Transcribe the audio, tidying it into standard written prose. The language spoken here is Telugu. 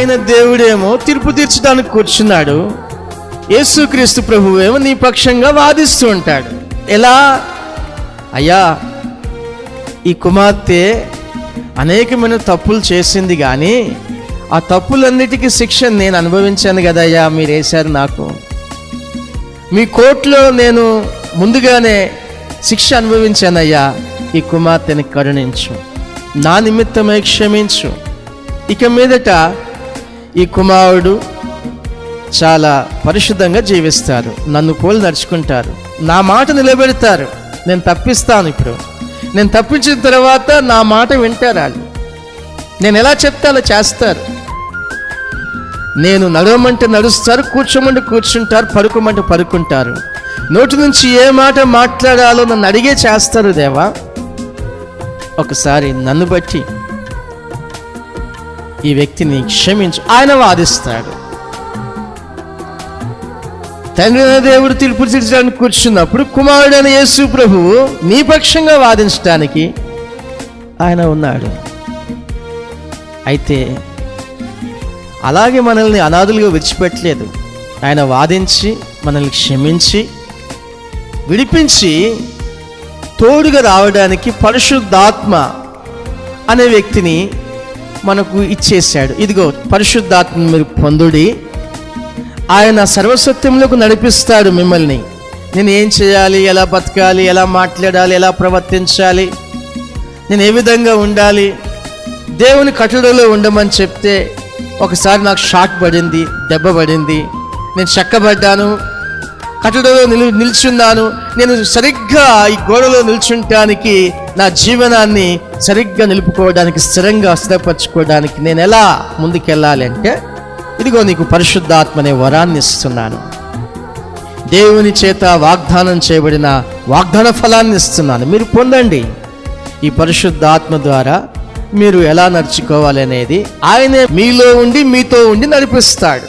అయిన దేవుడేమో తీర్పు తీర్చడానికి కూర్చున్నాడు, యేసుక్రీస్తు ప్రభువేమో నీ పక్షంగా వాదిస్తూ ఉంటాడు. ఎలా? అయ్యా, ఈ కుమార్తె అనేకమైన తప్పులు చేసింది, కానీ ఆ తప్పులన్నిటికీ శిక్ష నేను అనుభవించాను కదయ్యా, మీరు వేశారు నాకు. మీ కోర్టులో నేను ముందుగానే శిక్ష అనుభవించానయ్యా, ఈ కుమార్తెని కరుణించు, నా నిమిత్తమై క్షమించు. ఇక మీదట ఈ కుమారుడు చాలా పరిశుద్ధంగా జీవిస్తారు, నన్ను పోలి నడుచుకుంటారు, నా మాట నిలబెడతారు. నేను తప్పిస్తాను, ఇప్పుడు నేను తప్పించిన తర్వాత నా మాట వింటారు వాళ్ళు. నేను ఎలా చెప్తే అలా చేస్తారు. నేను నడవమంటే నడుస్తారు, కూర్చోమంటే కూర్చుంటారు, పడుకోమంటే పడుకుంటారు. నోటి నుంచి ఏ మాట మాట్లాడాలో నన్ను అడిగే చేస్తారు. దేవా, ఒకసారి నన్ను బట్టి ఈ వ్యక్తిని క్షమించు. ఆయన వాదిస్తాడు. తండ్రి అయిన దేవుడు తీర్పు తీర్చడానికి కూర్చున్నప్పుడు కుమారుడైన యేసు ప్రభువు నీ పక్షంగా వాదించడానికి ఆయన ఉన్నాడు. అయితే అలాగే మనల్ని అనాథులుగా విడిచిపెట్టలేదు. ఆయన వాదించి మనల్ని క్షమించి విడిపించి తోడుగా రావడానికి పరిశుద్ధాత్మ అనే వ్యక్తిని మనకు ఇచ్చేశాడు. ఇదిగో పరిశుద్ధాత్మ మీరు పొందుడి, ఆయన సర్వసత్యంలోకి నడిపిస్తాడు మిమ్మల్ని. నేను ఏం చేయాలి, ఎలా బతకాలి, ఎలా మాట్లాడాలి, ఎలా ప్రవర్తించాలి, నేను ఏ విధంగా ఉండాలి, దేవుని కట్టడలో ఉండమని చెప్తే ఒకసారి నాకు షాక్ పడింది, దెబ్బ పడింది, నేను చక్కబడ్డాను, కట్టడలో నిల్చున్నాను. నేను సరిగ్గా ఈ గోడలో నిల్చుంటానికి, నా జీవనాన్ని సరిగ్గా నిలుపుకోవడానికి, స్థిరంగా స్థిరపరచుకోవడానికి నేను ఎలా ముందుకెళ్ళాలి అంటే, ఇదిగో నీకు పరిశుద్ధాత్మ అనే వరాన్ని ఇస్తున్నాను, దేవుని చేత వాగ్దానం చేయబడిన వాగ్దాన ఫలాన్ని ఇస్తున్నాను, మీరు పొందండి. ఈ పరిశుద్ధాత్మ ద్వారా మీరు ఎలా నడుచుకోవాలి అనేది ఆయనే మీలో ఉండి మీతో ఉండి నడిపిస్తాడు.